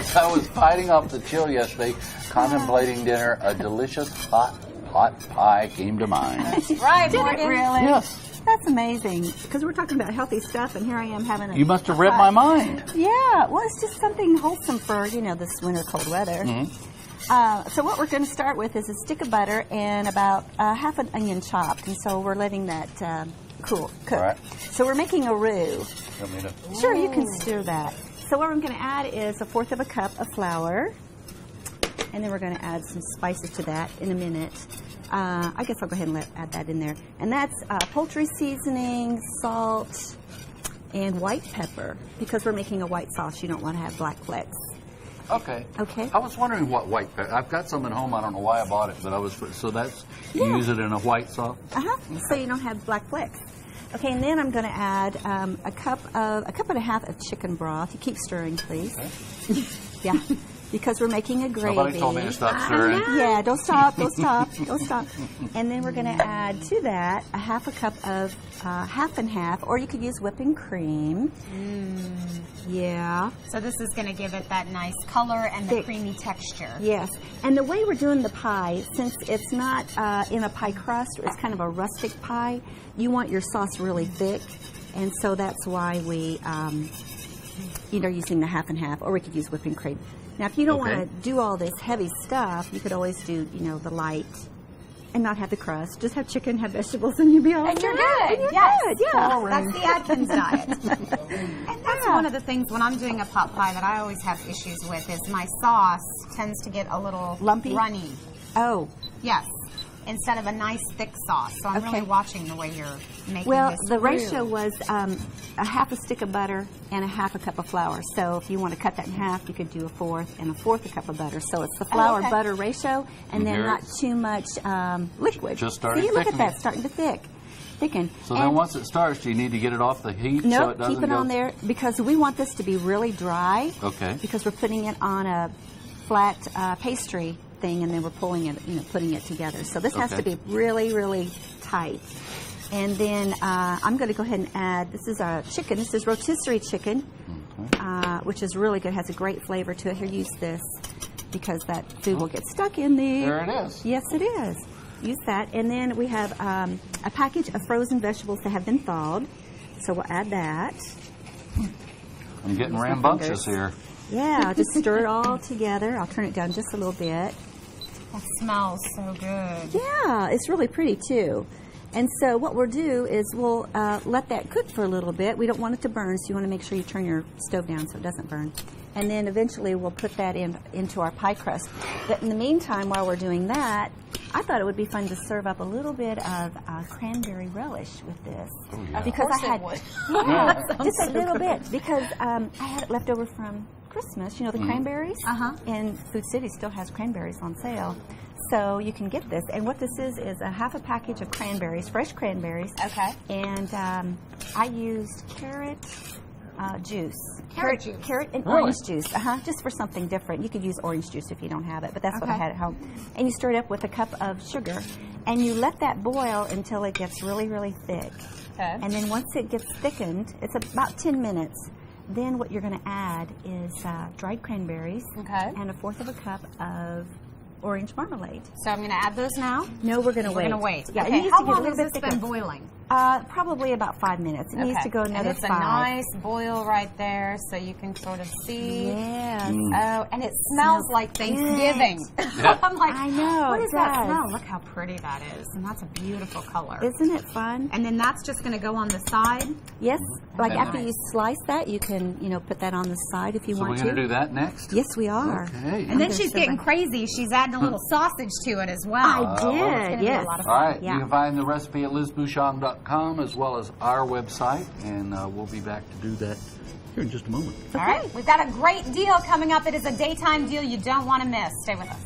As I was fighting off the chill yesterday, contemplating dinner, a delicious hot pie came to mind. Right, Did Morgan? it really? Yes. That's amazing, because we're talking about healthy stuff, and here I am having a... You must have read my mind. Yeah, well, it's just something wholesome for, this winter cold weather. Mm-hmm. So what we're going to start with is a stick of butter and about half an onion chopped, and so we're letting that cook. Right. So we're making a roux. Want me to- Sure, you can stir that. So what we're going to add is 1/4 of a cup of flour, and then we're going to add some spices to that in a minute. I guess I'll go ahead and add that in there. And that's poultry seasoning, salt, and white pepper. Because we're making a white sauce, you don't want to have black flecks. Okay. Okay. I was wondering what white pepper. I've got some at home. I don't know why I bought it, but so that's you use it in a white sauce. So you don't have black flecks. Okay, and then I'm going to add a cup and a half of chicken broth. You keep stirring, please. Okay. Yeah. Because we're making a gravy. Nobody told me to stop stirring. Yeah, don't stop, don't stop, don't stop. And then we're going to add to that a half a cup of half and half, or you could use whipping cream. Yeah. So this is going to give it that nice color and the creamy texture. Yes. And the way we're doing the pie, since it's not in a pie crust, it's kind of a rustic pie, you want your sauce really thick. And so that's why we, using the half and half, or we could use whipping cream. Now, if you don't want to do all this heavy stuff, you could always do, the light and not have the crust. Just have chicken, have vegetables, and you'll be all And you're set. good. And you're Yes. good. Yeah. That's the Atkins diet. And that's one of the things when I'm doing a pot pie that I always have issues with is my sauce tends to get a little Lumpy? runny. Oh. Yes. Instead of a nice thick sauce. So I'm really watching the way you're making Well, this. the ratio was a half a stick of butter and a half a cup of flour. So if you want to cut that in half, you could do a fourth and a fourth a cup of butter. So it's the flour-butter ratio, and then not too much liquid. Just started See, look at thickening. that, starting to thicken. So then once it starts, do you need to get it off the heat so No, it doesn't keep it go? on there because we want this to be really dry. Okay. Because we're putting it on a flat pastry thing, and then we're pulling it, putting it together. So this has to be really, really tight. And then I'm going to go ahead and add, this is our chicken. This is rotisserie chicken, which is really good. Has a great flavor to it. Here, use this because that food will get stuck in there. There it is. Yes, it is. Use that. And then we have a package of frozen vegetables that have been thawed. So we'll add that. I'm getting rambunctious here. Yeah, just stir it all together. I'll turn it down just a little bit. That smells so good. Yeah, it's really pretty too. And so what we'll do is we'll let that cook for a little bit. We don't want it to burn, so you want to make sure you turn your stove down so it doesn't burn. And then eventually we'll put that into our pie crust. But in the meantime, while we're doing that, I thought it would be fun to serve up a little bit of cranberry relish with this. Oh, yeah. Because Of course I had, it would. yeah, just a little bit, because I had it left over from Christmas, the cranberries. And Food City still has cranberries on sale. So you can get this. And what this is a half a package of cranberries, fresh cranberries. Okay. And I used carrot juice. Carrot juice. Carrot and orange juice. Just for something different. You could use orange juice if you don't have it, but that's what I had at home. And you stir it up with a cup of sugar, and you let that boil until it gets really, really thick. Okay. And then once it gets thickened, it's about 10 minutes. Then what you're going to add is dried cranberries and 1/4 of a cup of orange marmalade. So I'm going to add those now? No, we're going to wait. We're going to wait. Yeah, it Okay. needs How to get a long little has bit this been thicker. boiling? Probably about 5 minutes. It needs to go another and it's 5. a nice boil right there, so you can sort of see. Yes. Oh, and it smells like Thanksgiving. I'm like, I know, what it is that does. smell? Look how pretty that is, and that's a beautiful color. Isn't it fun? And then that's just going to go on the side. Yes. Like And after you slice that, you can, put that on the side if you So want we're to. going to do that next? Yes, we are. Okay. And then she's getting crazy. She's adding a little sausage to it as well. I It's did. gonna be a Yes. lot of All fun. right, Yeah. you can find the recipe at lizbouchon.com as well as our website, and we'll be back to do that here in just a moment. All right, we've got a great deal coming up. It is a daytime deal you don't want to miss. Stay with us.